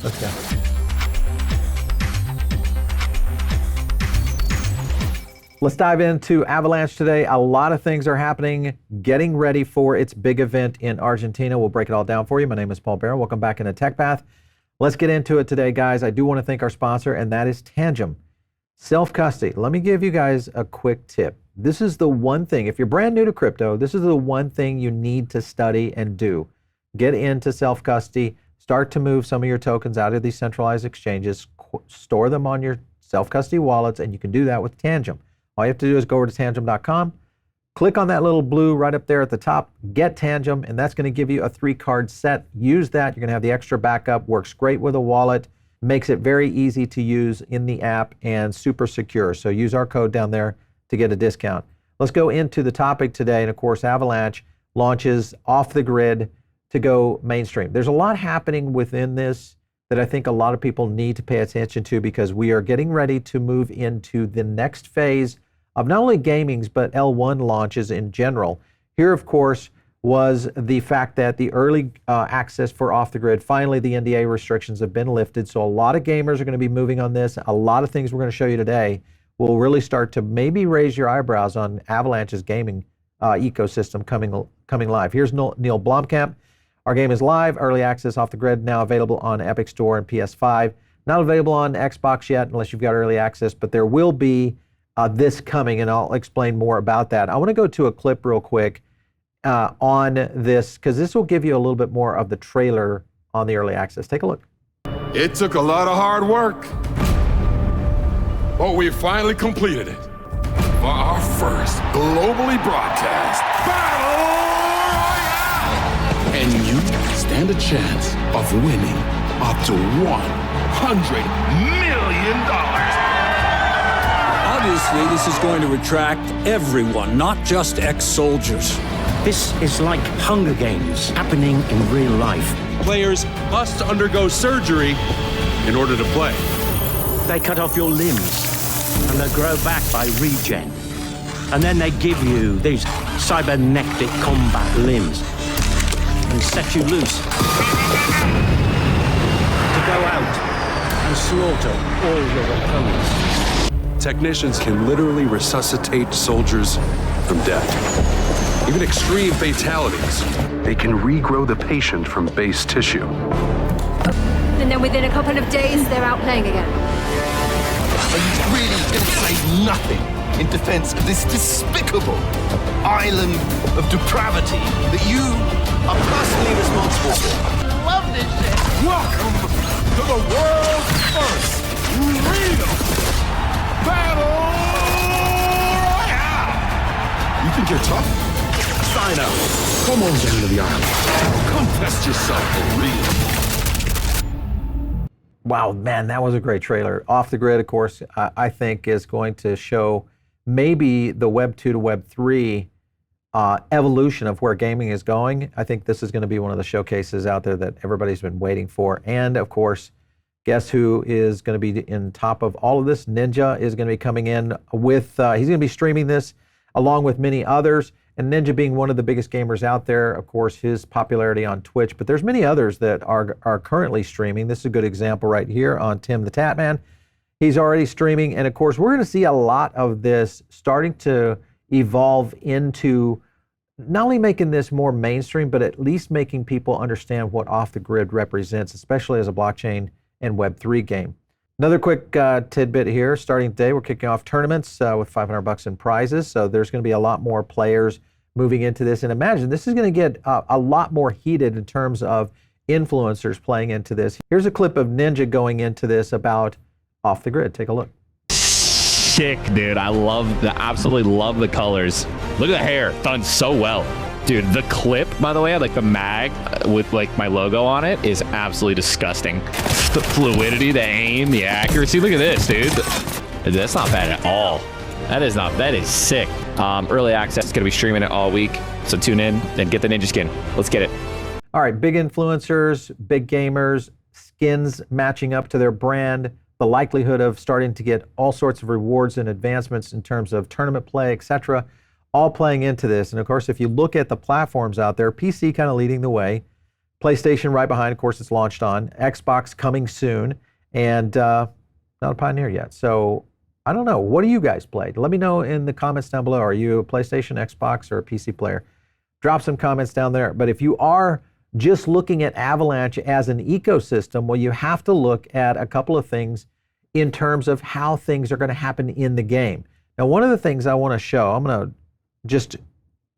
Let's go. Let's dive into Avalanche today. A lot of things are happening, getting ready for its big event in Argentina. We'll break it all down for you. My name is Paul Barron. Welcome back into Tech Path. Let's get into it today, guys. I do want to thank our sponsor, and that is Tangem. Self-custody. Let me give you guys a quick tip. This is the one thing, if you're brand new to crypto, this is the one thing you need to study and do. Get into self-custody. Start to move some of your tokens out of these centralized exchanges. Store them on your self-custody wallets, and you can do that with Tangem. All you have to do is go over to tangem.com, click on that little blue right up there at the top, get Tangem, and that's going to give you a 3-card set. Use that. You're going to have the extra backup. Works great with a wallet. Makes it very easy to use in the app and super secure. So use our code down there to get a discount. Let's go into the topic today. And of course, Avalanche launches off the grid to go mainstream. There's a lot happening within this that I think a lot of people need to pay attention to, because we are getting ready to move into the next phase of not only gamings, but L1 launches in general. Here, of course, was the fact that the early access for off the grid, finally the NDA restrictions have been lifted. So a lot of gamers are going to be moving on this. A lot of things we're going to show you today will really start to maybe raise your eyebrows on Avalanche's gaming ecosystem coming live. Here's Neil Blomkamp. Our game is live, early access off the grid, now available on Epic Store and PS5. Not available on Xbox yet unless you've got early access, but there will be this coming, and I'll explain more about that. I want to go to a clip real quick on this, because this will give you a little bit more of the trailer on the early access. Take a look. It took a lot of hard work, but we finally completed it for our first globally broadcast Battle Royale! And you stand a chance of winning up to $100 million. Obviously, this is going to attract everyone, not just ex-soldiers. This is like Hunger Games happening in real life. Players must undergo surgery in order to play. They cut off your limbs and they grow back by regen. And then they give you these cybernetic combat limbs and set you loose to go out and slaughter all your opponents. Technicians can literally resuscitate soldiers from death. Even extreme fatalities. They can regrow the patient from base tissue. And then within a couple of days, they're out playing again. Are you really going to say nothing in defense of this despicable island of depravity that you are personally responsible for? I love this shit. Welcome to the world's first real Battle Royale! You think you're tough? Sign up. Come on down to the island. Come test yourself for real. Wow, man, that was a great trailer. Off the grid, of course, I think is going to show maybe the Web 2 to Web 3 evolution of where gaming is going. I think this is going to be one of the showcases out there that everybody's been waiting for. And of course, guess who is going to be in top of all of this? Ninja is going to be coming in with, he's going to be streaming this along with many others. And Ninja being one of the biggest gamers out there, of course, his popularity on Twitch, but there's many others that are currently streaming. This is a good example right here on Tim the Tatman. He's already streaming. And of course, we're going to see a lot of this starting to evolve into not only making this more mainstream, but at least making people understand what off the grid represents, especially as a blockchain and Web3 game. Another quick tidbit here. Starting today, we're kicking off tournaments with $500 in prizes. So there's going to be a lot more players moving into this. And imagine this is going to get a lot more heated in terms of influencers playing into this. Here's a clip of Ninja going into this about off the grid. Take a look. Sick, dude. Absolutely love the colors. Look at the hair. Done so well. Dude, the clip, by the way, like the mag with like my logo on it is absolutely disgusting. The fluidity, the aim, the accuracy. Look at this, dude. That's not bad at all. That is sick. Early access is going to be streaming it all week. So tune in and get the Ninja skin. Let's get it. All right, big influencers, big gamers, skins matching up to their brand, the likelihood of starting to get all sorts of rewards and advancements in terms of tournament play, etc., all playing into this. And of course, if you look at the platforms out there, PC kind of leading the way. PlayStation right behind, of course, it's launched on. Xbox coming soon, and not a Pioneer yet. So I don't know. What do you guys play? Let me know in the comments down below. Are you a PlayStation, Xbox, or a PC player? Drop some comments down there. But if you are just looking at Avalanche as an ecosystem, well, you have to look at a couple of things in terms of how things are going to happen in the game. Now, one of the things I want to show, I'm going to just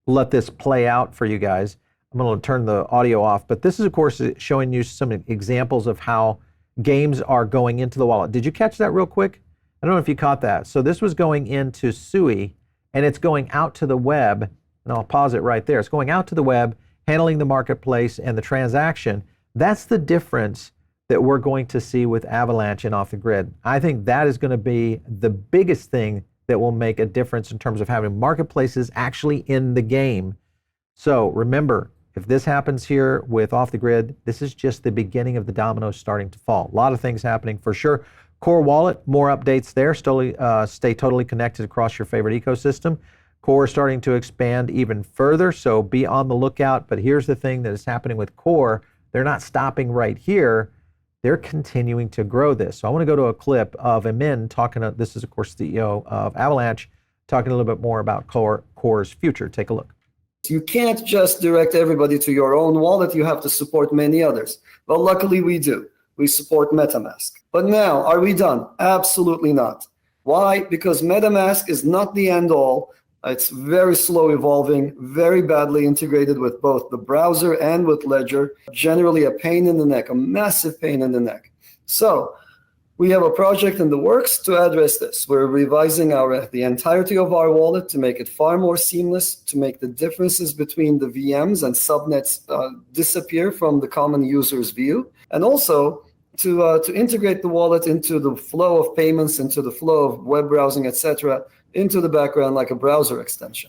let this play out for you guys. I'm going to turn the audio off, but this is, of course, showing you some examples of how games are going into the wallet. Did you catch that real quick? I don't know if you caught that. So this was going into SUI, and it's going out to the web, and I'll pause it right there. It's going out to the web, handling the marketplace and the transaction. That's the difference that we're going to see with Avalanche and Off the Grid. I think that is going to be the biggest thing that will make a difference in terms of having marketplaces actually in the game. So remember, if this happens here with Off the Grid, this is just the beginning of the dominoes starting to fall. A lot of things happening for sure. Core Wallet, more updates there. Stay totally connected across your favorite ecosystem. Core is starting to expand even further, so be on the lookout. But here's the thing that is happening with Core. They're not stopping right here. They're continuing to grow this. So I want to go to a clip of Amin talking to, this is of course CEO of Avalanche, talking a little bit more about Core's future. Take a look. You can't just direct everybody to your own wallet. You have to support many others. Well, luckily we do. We support MetaMask. But now, are we done? Absolutely not. Why? Because MetaMask is not the end all. It's very slow evolving, very badly integrated with both the browser and with Ledger. Generally a pain in the neck, a massive pain in the neck. So we have a project in the works to address this. We're revising the entirety of our wallet to make it far more seamless, to make the differences between the VMs and subnets disappear from the common user's view, and also to integrate the wallet into the flow of payments, into the flow of web browsing, etc., into the background like a browser extension.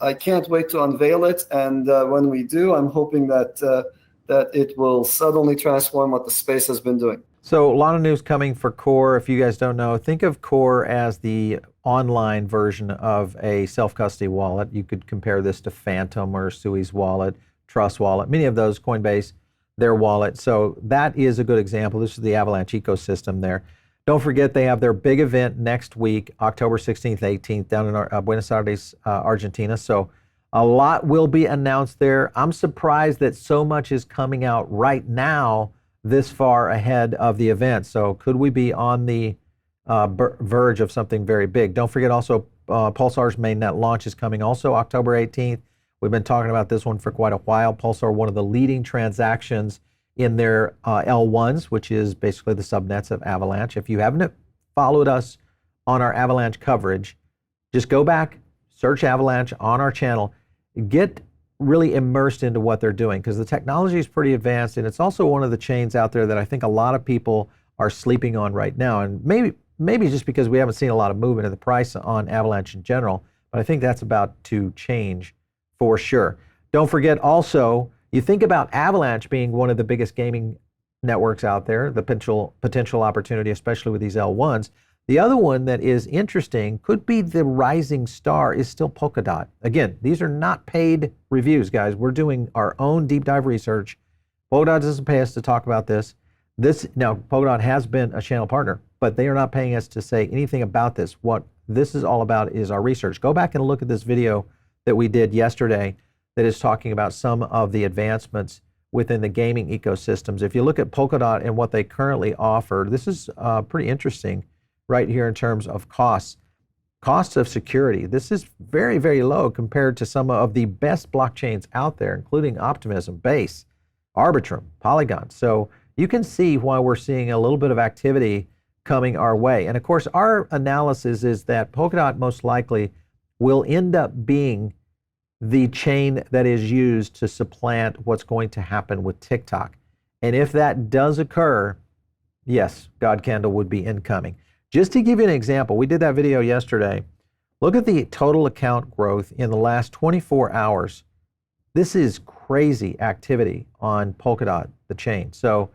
I can't wait to unveil it, and when we do, I'm hoping that it will suddenly transform what the space has been doing. So a lot of news coming for Core. If you guys don't know, think of Core as the online version of a self-custody wallet. You could compare this to Phantom or Sui's wallet, Trust Wallet, many of those, Coinbase, their wallet. So that is a good example. This is the Avalanche ecosystem there. Don't forget they have their big event next week, October 16th, 18th, down in Buenos Aires, Argentina. So a lot will be announced there. I'm surprised that so much is coming out right now this far ahead of the event. So could we be on the verge of something very big? Don't forget also Pulsar's mainnet launch is coming also October 18th. We've been talking about this one for quite a while. Pulsar, one of the leading transactions in their L1s, which is basically the subnets of Avalanche. If you haven't followed us on our Avalanche coverage, just go back, search Avalanche on our channel, get really immersed into what they're doing, because the technology is pretty advanced, and it's also one of the chains out there that I think a lot of people are sleeping on right now. And maybe just because we haven't seen a lot of movement in the price on Avalanche in general, but I think that's about to change for sure. Don't forget also, you think about Avalanche being one of the biggest gaming networks out there, the potential opportunity, especially with these L1s. The other one that is interesting, could be the rising star, is still Polkadot. Again, these are not paid reviews, guys. We're doing our own deep dive research. Polkadot doesn't pay us to talk about this. Now, Polkadot has been a channel partner, but they are not paying us to say anything about this. What this is all about is our research. Go back and look at this video that we did yesterday that is talking about some of the advancements within the gaming ecosystems. If you look at Polkadot and what they currently offer, this is pretty interesting right here in terms of costs of security. This is very, very low compared to some of the best blockchains out there, including Optimism, Base, Arbitrum, Polygon. So you can see why we're seeing a little bit of activity coming our way. And of course, our analysis is that Polkadot most likely will end up being the chain that is used to supplant what's going to happen with TikTok. And if that does occur, yes, God Candle would be incoming. Just to give you an example, we did that video yesterday. Look at the total account growth in the last 24 hours. This is crazy activity on Polkadot, the chain. So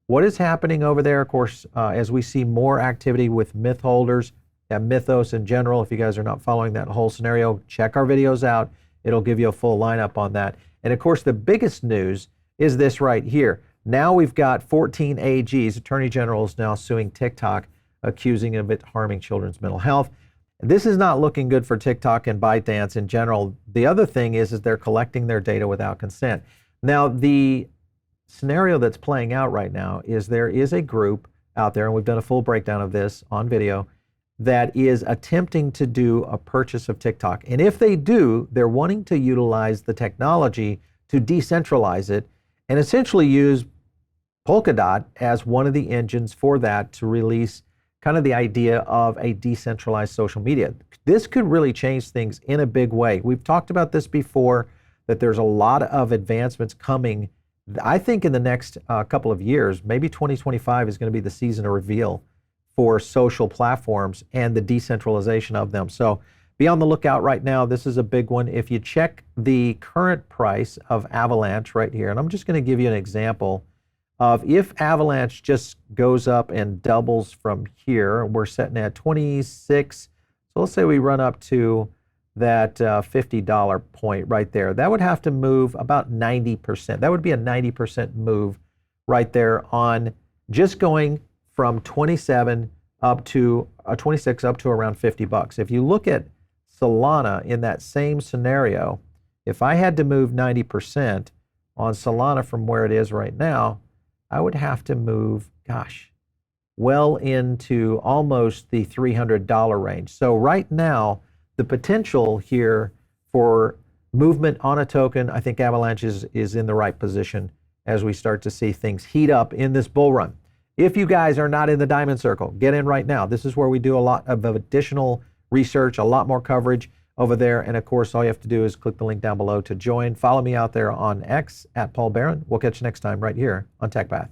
what is happening over there, of course, as we see more activity with Myth holders and Mythos in general, if you guys are not following that whole scenario, check our videos out. It'll give you a full lineup on that. And of course, the biggest news is this right here. Now we've got 14 AGs, attorney generals now suing TikTok, accusing of it harming children's mental health. This is not looking good for TikTok and ByteDance in general. The other thing is they're collecting their data without consent. Now, the scenario that's playing out right now is there is a group out there, and we've done a full breakdown of this on video, that is attempting to do a purchase of TikTok. And if they do, they're wanting to utilize the technology to decentralize it and essentially use Polkadot as one of the engines for that to release kind of the idea of a decentralized social media. This could really change things in a big way. We've talked about this before, that there's a lot of advancements coming. I think in the next couple of years, maybe 2025 is going to be the season of reveal for social platforms and the decentralization of them. So be on the lookout right now. This is a big one. If you check the current price of Avalanche right here, and I'm just going to give you an example of if Avalanche just goes up and doubles from here, we're sitting at 26. So let's say we run up to that $50 point right there. That would have to move about 90%. That would be a 90% move right there on just going from 27 up to 26 up to around $50. If you look at Solana in that same scenario, if I had to move 90% on Solana from where it is right now, I would have to move, gosh, well into almost the $300 range. So right now, the potential here for movement on a token, I think Avalanche is in the right position as we start to see things heat up in this bull run. If you guys are not in the Diamond Circle, get in right now. This is where we do a lot of additional research, a lot more coverage over there. And of course, all you have to do is click the link down below to join. Follow me out there on X at Paul Barron. We'll catch you next time right here on TechPath.